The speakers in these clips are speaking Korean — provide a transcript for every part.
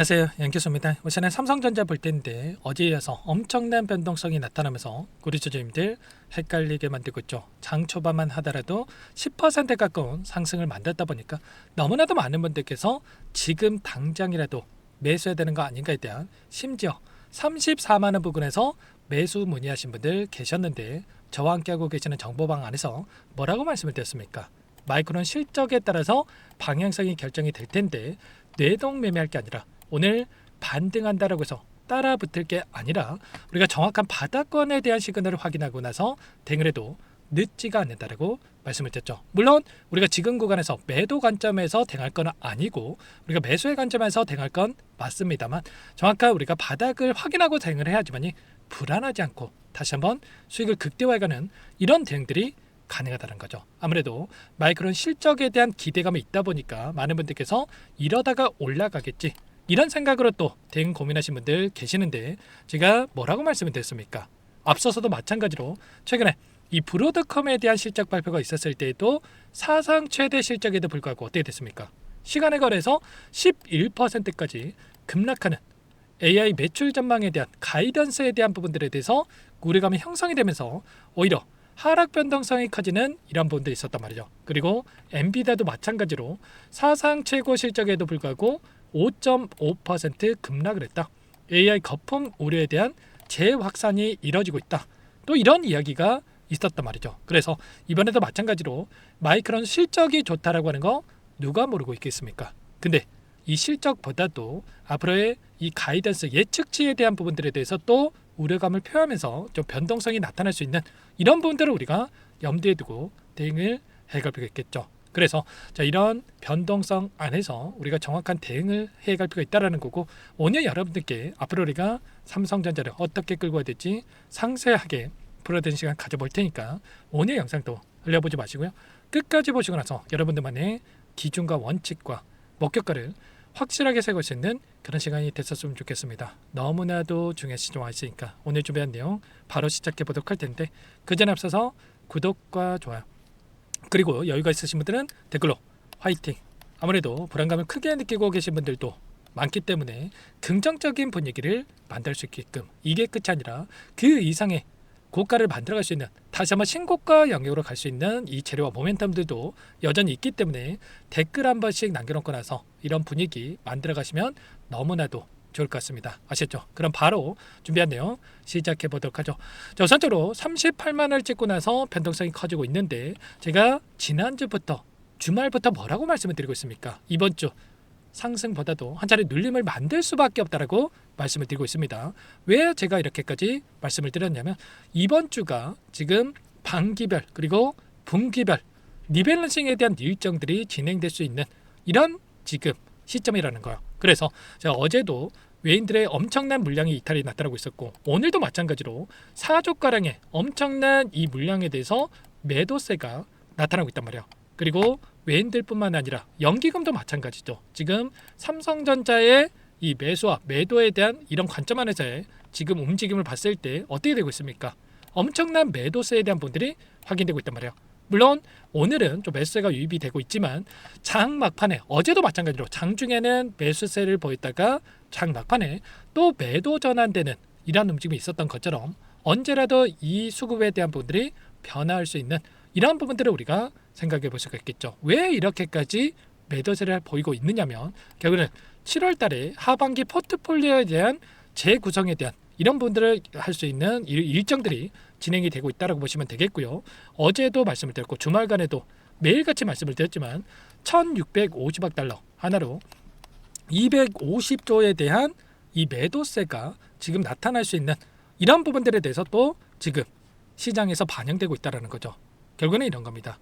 안녕하세요, 양교수입니다. 우선은 삼성전자 볼 텐데 어제에 이어서 엄청난 변동성이 나타나면서 우리 주주님들 헷갈리게 만들고 있죠. 장 초반만 하더라도 10% 가까운 상승을 만들다 보니까 너무나도 많은 분들께서 지금 당장이라도 매수해야 되는 거 아닌가에 대한, 심지어 34만 원 부근에서 매수 문의하신 분들 계셨는데, 저와 함께하고 계시는 정보방 안에서 뭐라고 말씀을 드렸습니까? 마이크론 실적에 따라서 방향성이 결정이 될 텐데, 뇌동 매매할 게 아니라 오늘 반등한다라고 해서 따라 붙을 게 아니라 우리가 정확한 바닥권에 대한 시그널을 확인하고 나서 대응을 해도 늦지가 않는다라고 말씀을 드렸죠. 물론 우리가 지금 구간에서 매도 관점에서 대응할 건 아니고 우리가 매수의 관점에서 대응할 건 맞습니다만, 정확한 우리가 바닥을 확인하고 대응을 해야지만이 불안하지 않고 다시 한번 수익을 극대화해가는 이런 대응들이 가능하다는 거죠. 아무래도 마이크론 실적에 대한 기대감이 있다 보니까 많은 분들께서 이러다가 올라가겠지, 이런 생각으로 또 대응 고민하신 분들 계시는데, 제가 뭐라고 말씀을 드렸습니까? 앞서서도 마찬가지로 최근에 이 브로드컴에 대한 실적 발표가 있었을 때에도 사상 최대 실적에도 불구하고 어떻게 됐습니까? 시간에 걸해서 11%까지 급락하는 AI 매출 전망에 대한 가이던스에 대한 부분들에 대해서 우려감이 형성이 되면서 오히려 하락 변동성이 커지는 이런 부분들이 있었단 말이죠. 그리고 엔비디아도 마찬가지로 사상 최고 실적에도 불구하고 5.5% 급락을 했다. AI 거품 우려에 대한 재확산이 이뤄지고 있다. 또 이런 이야기가 있었단 말이죠. 그래서 이번에도 마찬가지로 마이크론 실적이 좋다라고 하는 거 누가 모르고 있겠습니까? 근데 이 실적보다도 앞으로의 이 가이던스 예측치에 대한 부분들에 대해서 또 우려감을 표하면서 좀 변동성이 나타날 수 있는 이런 부분들을 우리가 염두에 두고 대응을 해갈 필요가 있겠죠. 그래서 이런 변동성 안에서 우리가 정확한 대응을 해갈 필요가 있다는 거고, 오늘 여러분들께 앞으로 우리가 삼성전자를 어떻게 끌고 가야 될지 상세하게 풀어드리는 시간 가져볼 테니까 오늘 영상도 흘려보지 마시고요. 끝까지 보시고 나서 여러분들만의 기준과 원칙과 목표가를 확실하게 세울 수 있는 그런 시간이 됐었으면 좋겠습니다. 너무나도 중요한 시점 와 있으니까 오늘 준비한 내용 바로 시작해 보도록 할 텐데, 그 전에 앞서서 구독과 좋아요, 그리고 여유가 있으신 분들은 댓글로 화이팅. 아무래도 불안감을 크게 느끼고 계신 분들도 많기 때문에 긍정적인 분위기를 만들 수 있게끔, 이게 끝이 아니라 그 이상의 고가를 만들어갈 수 있는, 다시 한번 신고가 영역으로 갈 수 있는 이 재료와 모멘텀들도 여전히 있기 때문에 댓글 한 번씩 남겨놓고 나서 이런 분위기 만들어 가시면 너무나도 좋을 것 같습니다. 아셨죠? 그럼 바로 준비한 내용 시작해 보도록 하죠. 우선적으로 38만을 찍고 나서 변동성이 커지고 있는데, 제가 지난주부터 주말부터 뭐라고 말씀을 드리고 있습니까? 이번 주 상승보다도 한 차례 눌림을 만들 수밖에 없다라고 말씀을 드리고 있습니다. 왜 제가 이렇게까지 말씀을 드렸냐면, 이번 주가 지금 반기별 그리고 분기별 리밸런싱에 대한 일정들이 진행될 수 있는 이런 지금 시점이라는 거예요. 그래서 제가 어제도 외인들의 엄청난 물량이 이탈이 나타나고 있었고, 오늘도 마찬가지로 4조가량의 엄청난 이 물량에 대해서 매도세가 나타나고 있단 말이에요. 그리고 외인들뿐만 아니라 연기금도 마찬가지죠. 지금 삼성전자의 이 매수와 매도에 대한 이런 관점 안에서의 지금 움직임을 봤을 때 어떻게 되고 있습니까? 엄청난 매도세에 대한 부분들이 확인되고 있단 말이에요. 물론 오늘은 좀 매수세가 유입이 되고 있지만, 장 막판에 어제도 마찬가지로 장중에는 매수세를 보였다가 장 막판에 또 매도 전환되는 이런 움직임이 있었던 것처럼 언제라도 이 수급에 대한 부분들이 변화할 수 있는 이러한 부분들을 우리가 생각해 볼 수가 있겠죠. 왜 이렇게까지 매도세를 보이고 있느냐면, 결국은 7월 달에 하반기 포트폴리오에 대한 재구성에 대한 이런 부분들을 할 수 있는 일정들이 진행이 되고 있다고 보시면 되겠고요. 어제도 말씀을 드렸고 주말간에도 매일같이 말씀을 드렸지만 1650억 달러 하나로 250조에 대한 이 매도세가 지금 나타날 수 있는 이런 부분들에 대해서 또 지금 시장에서 반영되고 있다는 거죠. 결국은 이런 겁니다.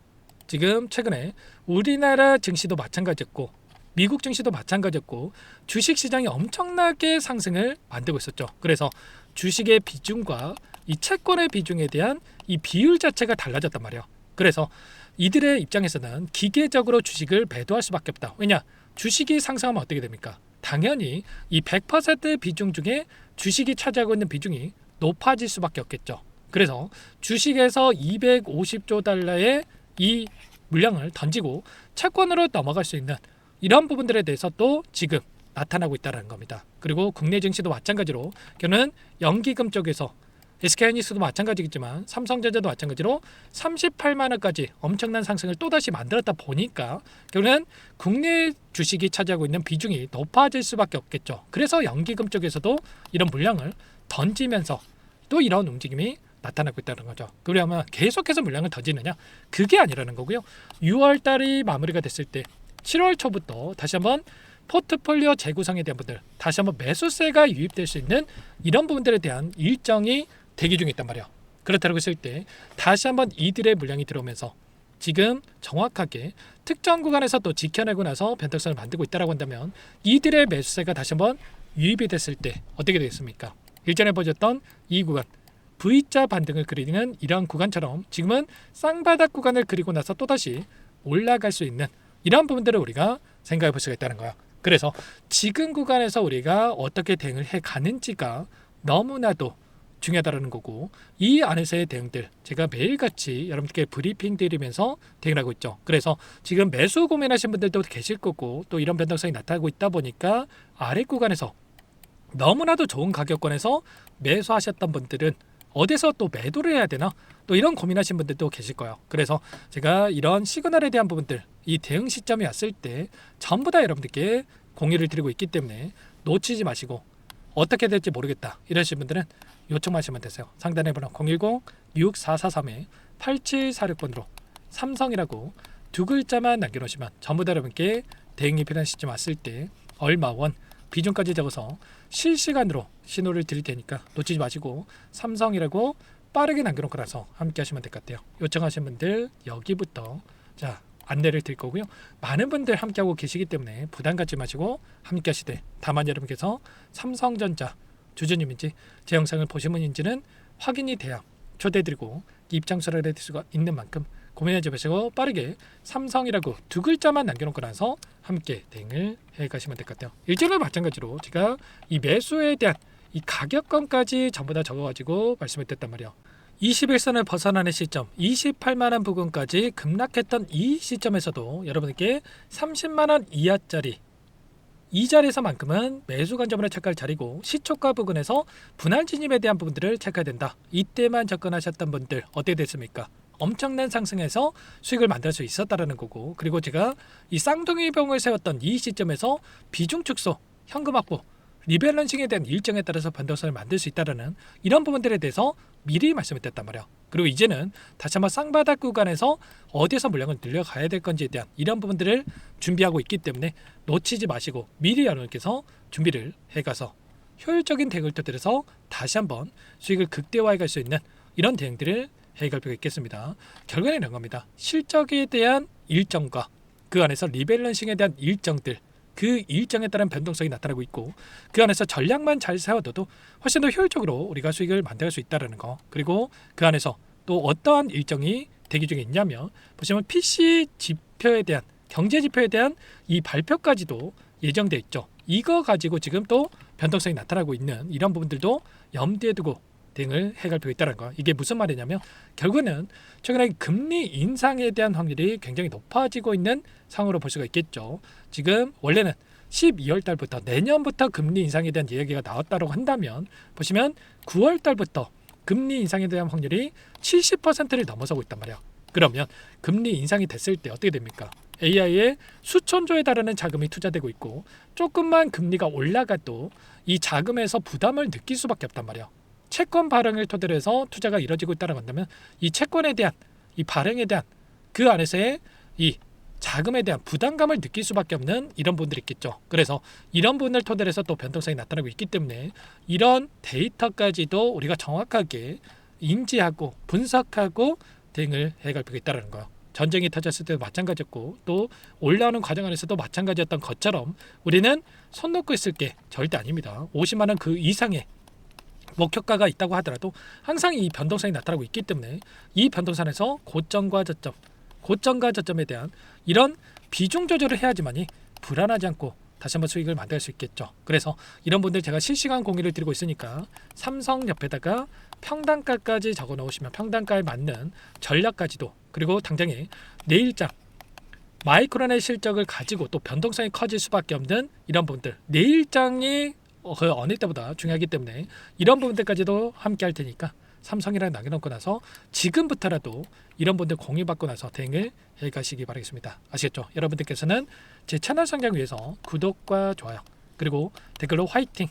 지금 최근에 우리나라 증시도 마찬가지였고 미국 증시도 마찬가지였고 주식시장이 엄청나게 상승을 만들고 있었죠. 그래서 주식의 비중과 이 채권의 비중에 대한 이 비율 자체가 달라졌단 말이에요. 그래서 이들의 입장에서는 기계적으로 주식을 매도할 수밖에 없다. 왜냐? 주식이 상승하면 어떻게 됩니까? 당연히 이 100% 비중 중에 주식이 차지하고 있는 비중이 높아질 수밖에 없겠죠. 그래서 주식에서 250조 달러의 이 물량을 던지고 채권으로 넘어갈 수 있는 이런 부분들에 대해서 또 지금 나타나고 있다는 겁니다. 그리고 국내 증시도 마찬가지로 결국은 연기금 쪽에서 SK하이닉스도 마찬가지겠지만 삼성전자도 마찬가지로 38만 원까지 엄청난 상승을 또다시 만들었다 보니까 결국은 국내 주식이 차지하고 있는 비중이 높아질 수밖에 없겠죠. 그래서 연기금 쪽에서도 이런 물량을 던지면서 또 이런 움직임이 나타나고 있다는 거죠. 그러면 계속해서 물량을 던지느냐? 그게 아니라는 거고요. 6월 달이 마무리가 됐을 때 7월 초부터 다시 한번 포트폴리오 재구성에 대한 부분들, 다시 한번 매수세가 유입될 수 있는 이런 부분들에 대한 일정이 대기 중에 있단 말이에요. 그렇다고 했을 때 다시 한번 이들의 물량이 들어오면서 지금 정확하게 특정 구간에서 또 지켜내고 나서 변동성을 만들고 있다고 한다면 이들의 매수세가 다시 한번 유입이 됐을 때 어떻게 되겠습니까? 일전에 보셨던 이 구간 V자 반등을 그리는 이러한 구간처럼 지금은 쌍바닥 구간을 그리고 나서 또다시 올라갈 수 있는 이런 부분들을 우리가 생각해 볼 수가 있다는 거예요. 그래서 지금 구간에서 우리가 어떻게 대응을 해 가는지가 너무나도 중요하다는 거고, 이 안에서의 대응들 제가 매일같이 여러분들께 브리핑 드리면서 대응을 하고 있죠. 그래서 지금 매수 고민하신 분들도 계실 거고 또 이런 변동성이 나타나고 있다 보니까 아래 구간에서 너무나도 좋은 가격권에서 매수하셨던 분들은 어디서 또 매도를 해야 되나? 또 이런 고민하신 분들도 계실 거예요. 그래서 제가 이런 시그널에 대한 부분들, 이 대응 시점이 왔을 때 전부 다 여러분들께 공유를 드리고 있기 때문에 놓치지 마시고 어떻게 될지 모르겠다 이러신 분들은 요청하시면 되세요. 상단에 번호 010-6443-8746번으로 삼성이라고 두 글자만 남겨놓으시면 전부 다 여러분께 대응이 필요한 시점 왔을 때 얼마 원 비중까지 적어서 실시간으로 신호를 드릴 테니까 놓치지 마시고 삼성이라고 빠르게 남겨놓고 나서 함께 하시면 될 것 같아요. 요청하신 분들 여기부터 자 안내를 드릴 거고요. 많은 분들 함께하고 계시기 때문에 부담 갖지 마시고 함께 하시되, 다만 여러분께서 삼성전자 주주님인지 제 영상을 보신 분인지는 확인이 돼야 초대드리고 입장서를 해드릴 수가 있는 만큼 고민하지 마시고 빠르게 삼성이라고 두 글자만 남겨놓고 나서 함께 대응을 해가시면 될 것 같아요. 일전과 마찬가지로 제가 이 매수에 대한 이 가격권까지 전부 다 적어가지고 말씀을 드렸단 말이에요. 21선을 벗어나는 시점 28만원 부근까지 급락했던 이 시점에서도 여러분에게 30만원 이하짜리 이 자리에서만큼은 매수 관점으로 체크할 자리고, 시초가 부근에서 분할 진입에 대한 부분들을 체크해야 된다. 이때만 접근하셨던 분들 어떻게 됐습니까? 엄청난 상승에서 수익을 만들 수 있었다라는 거고, 그리고 제가 이 쌍둥이 병을 세웠던 이 시점에서 비중 축소, 현금 확보, 리밸런싱에 대한 일정에 따라서 변동성을 만들 수 있다는 이런 부분들에 대해서 미리 말씀을 드렸단 말이에요. 그리고 이제는 다시 한번 쌍바닥 구간에서 어디서 물량을 늘려가야 될 건지에 대한 이런 부분들을 준비하고 있기 때문에 놓치지 마시고 미리 여러분께서 준비를 해가서 효율적인 대응을 토대로서 다시 한번 수익을 극대화해 갈 수 있는 이런 대응들을 해갈 필요가 있겠습니다. 결과는 이런 겁니다. 실적에 대한 일정과 그 안에서 리밸런싱에 대한 일정들, 그 일정에 따른 변동성이 나타나고 있고, 그 안에서 전략만 잘 세워둬도 훨씬 더 효율적으로 우리가 수익을 만들 수 있다는 거, 그리고 그 안에서 또 어떠한 일정이 대기 중에 있냐면 보시면 PC 지표에 대한 경제 지표에 대한 이 발표까지도 예정돼 있죠. 이거 가지고 지금 또 변동성이 나타나고 있는 이런 부분들도 염두에 두고 대응을 해갈 필요가 있다는 거. 이게 무슨 말이냐면 결국은 최근에 금리 인상에 대한 확률이 굉장히 높아지고 있는 상황으로 볼 수가 있겠죠. 지금 원래는 12월 달부터 내년부터 금리 인상에 대한 이야기가 나왔다고 한다면 보시면 9월 달부터 금리 인상에 대한 확률이 70%를 넘어서고 있단 말이야. 그러면 금리 인상이 됐을 때 어떻게 됩니까? AI에 수천조에 달하는 자금이 투자되고 있고, 조금만 금리가 올라가도 이 자금에서 부담을 느낄 수밖에 없단 말이야. 채권 발행을 토대로 해서 투자가 이루어지고 있다고 한다면 이 채권에 대한 이 발행에 대한 그 안에서의 이 자금에 대한 부담감을 느낄 수밖에 없는 이런 부분들이 있겠죠. 그래서 이런 부분을 토대로 해서 또 변동성이 나타나고 있기 때문에 이런 데이터까지도 우리가 정확하게 인지하고 분석하고 대응을 해갈 필요가 있다는 거예요. 전쟁이 터졌을 때도 마찬가지였고 또 올라오는 과정 안에서도 마찬가지였던 것처럼 우리는 손 놓고 있을 게 절대 아닙니다. 50만 원 그 이상의 목표가가 있다고 하더라도 항상 이 변동성이 나타나고 있기 때문에 이 변동선에서 고점과 저점에 대한 이런 비중 조절을 해야지만이 불안하지 않고 다시 한번 수익을 만들 수 있겠죠. 그래서 이런 분들 제가 실시간 공유를 드리고 있으니까 삼성 옆에다가 평단가까지 적어 놓으시면 평단가에 맞는 전략까지도, 그리고 당장에 내일장 마이크론의 실적을 가지고 또 변동성이 커질 수밖에 없는 이런 부분들, 내일장이 그 어느 때보다 중요하기 때문에 이런 부분들까지도 함께 할 테니까 삼성이랑 남겨놓고 나서 지금부터라도 이런 분들 공유받고 나서 대응을 해가시기 바라겠습니다. 아시겠죠? 여러분들께서는 제 채널 성장 위해서 구독과 좋아요 그리고 댓글로 화이팅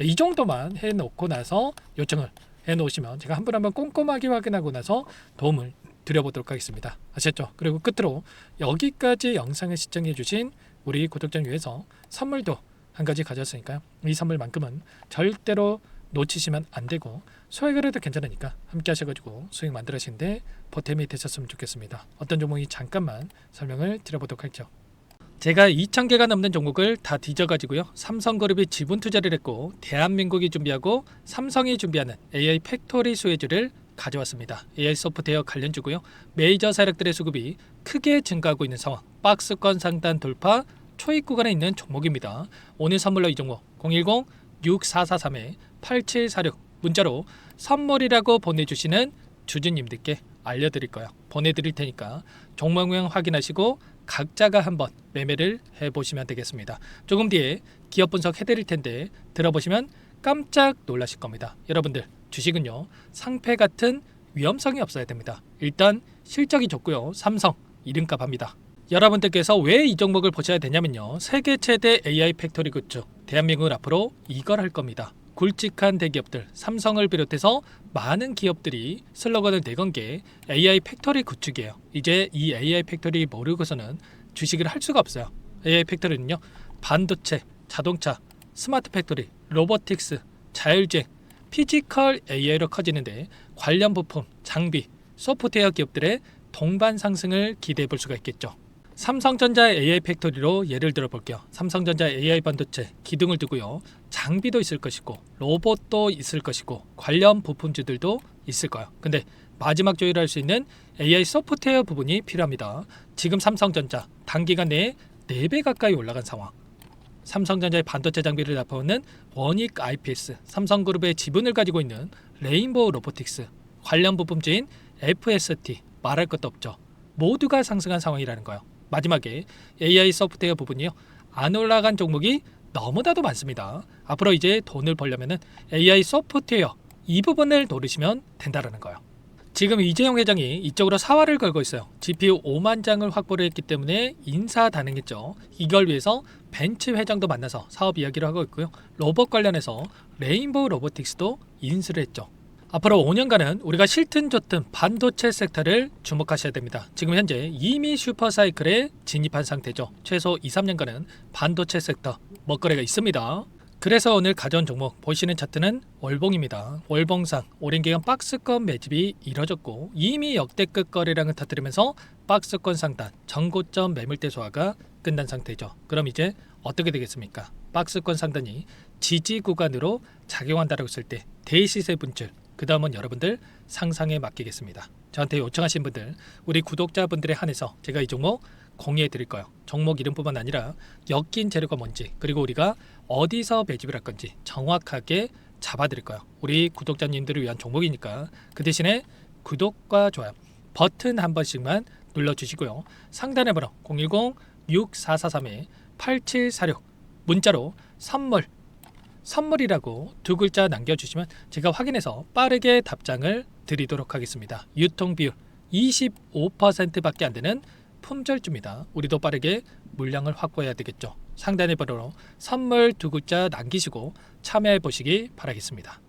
이 정도만 해놓고 나서 요청을 해놓으시면 제가 한 분 한 분 꼼꼼하게 확인하고 나서 도움을 드려보도록 하겠습니다. 아셨죠? 그리고 끝으로 여기까지 영상을 시청해 주신 우리 구독자를 위해서 선물도 한 가지 가져왔으니까요. 이 선물만큼은 절대로 놓치시면 안 되고 소액을 해도 괜찮으니까 함께 하셔가지고 수익 만들어시는데 보탬이 되셨으면 좋겠습니다. 어떤 종목이 잠깐만 설명을 드려보도록 할게요. 제가 2,000개가 넘는 종목을 다 뒤져가지고요. 삼성그룹이 지분 투자를 했고 대한민국이 준비하고 삼성이 준비하는 AI 팩토리 수혜주를 가져왔습니다. AI 소프트웨어 관련주고요. 메이저 세력들의 수급이 크게 증가하고 있는 상황. 박스권 상단 돌파 초입 구간에 있는 종목입니다. 오늘 선물로 이 종목 010-6443-8746 문자로 선물이라고 보내주시는 주주님들께 알려드릴 거예요. 보내드릴 테니까 종목명 확인하시고 각자가 한번 매매를 해보시면 되겠습니다. 조금 뒤에 기업 분석 해드릴 텐데 들어보시면 깜짝 놀라실 겁니다. 여러분들 주식은요 상패 같은 위험성이 없어야 됩니다. 일단 실적이 좋고요. 삼성 이름값 합니다. 여러분들께서 왜 이 종목을 보셔야 되냐면요. 세계 최대 AI 팩토리 굿즈 대한민국은 앞으로 이걸 할 겁니다. 굵직한 대기업들 삼성을 비롯해서 많은 기업들이 슬로건을 내건 게 AI 팩토리 구축이에요. 이제 이 AI 팩토리 모르고서는 주식을 할 수가 없어요. AI 팩토리는요 반도체, 자동차, 스마트 팩토리, 로보틱스, 자율주행, 피지컬 AI로 커지는데 관련 부품, 장비, 소프트웨어 기업들의 동반 상승을 기대해 볼 수가 있겠죠. 삼성전자 AI 팩토리로 예를 들어 볼게요. 삼성전자 AI 반도체 기둥을 두고요. 장비도 있을 것이고 로봇도 있을 것이고 관련 부품주들도 있을 거예요. 근데 마지막 조율을 할 수 있는 AI 소프트웨어 부분이 필요합니다. 지금 삼성전자 단기간 내에 4배 가까이 올라간 상황. 삼성전자의 반도체 장비를 납품하는 원익 IPS, 삼성그룹의 지분을 가지고 있는 레인보우 로보틱스, 관련 부품주인 FST 말할 것도 없죠. 모두가 상승한 상황이라는 거예요. 마지막에 AI 소프트웨어 부분이요. 안 올라간 종목이 너무나도 많습니다. 앞으로 이제 돈을 벌려면 AI 소프트웨어 이 부분을 노리시면 된다는 거예요. 지금 이재용 회장이 이쪽으로 사활을 걸고 있어요. GPU 5만 장을 확보를 했기 때문에 인사단행했죠. 이걸 위해서 벤츠 회장도 만나서 사업 이야기를 하고 있고요. 로봇 관련해서 레인보우 로보틱스도 인수를 했죠. 앞으로 5년간은 우리가 싫든 좋든 반도체 섹터를 주목하셔야 됩니다. 지금 현재 이미 슈퍼사이클에 진입한 상태죠. 최소 2-3년간은 반도체 섹터 먹거리가 있습니다. 그래서 오늘 가져온 종목 보시는 차트는 월봉입니다. 월봉상 오랜 기간 박스권 매집이 이뤄졌고 이미 역대급 거래량을 터뜨리면서 박스권 상단 전고점 매물대 소화가 끝난 상태죠. 그럼 이제 어떻게 되겠습니까? 박스권 상단이 지지 구간으로 작용한다고 했을 때 대시세 분출 그 다음은 여러분들 상상에 맡기겠습니다. 저한테 요청하신 분들 우리 구독자분들에 한해서 제가 이 종목 공유해 드릴 거예요. 종목 이름뿐만 아니라 엮인 재료가 뭔지 그리고 우리가 어디서 매집을 할 건지 정확하게 잡아 드릴 거예요. 우리 구독자님들을 위한 종목이니까 그 대신에 구독과 좋아요 버튼 한 번씩만 눌러주시고요. 상단의 번호 010-6443-8746 문자로 선물이라고 2글자 남겨주시면 제가 확인해서 빠르게 답장을 드리도록 하겠습니다. 유통비율 25%밖에 안 되는 품절주입니다. 우리도 빠르게 물량을 확보해야 되겠죠. 상단의 번호로 선물 2글자 남기시고 참여해 보시기 바라겠습니다.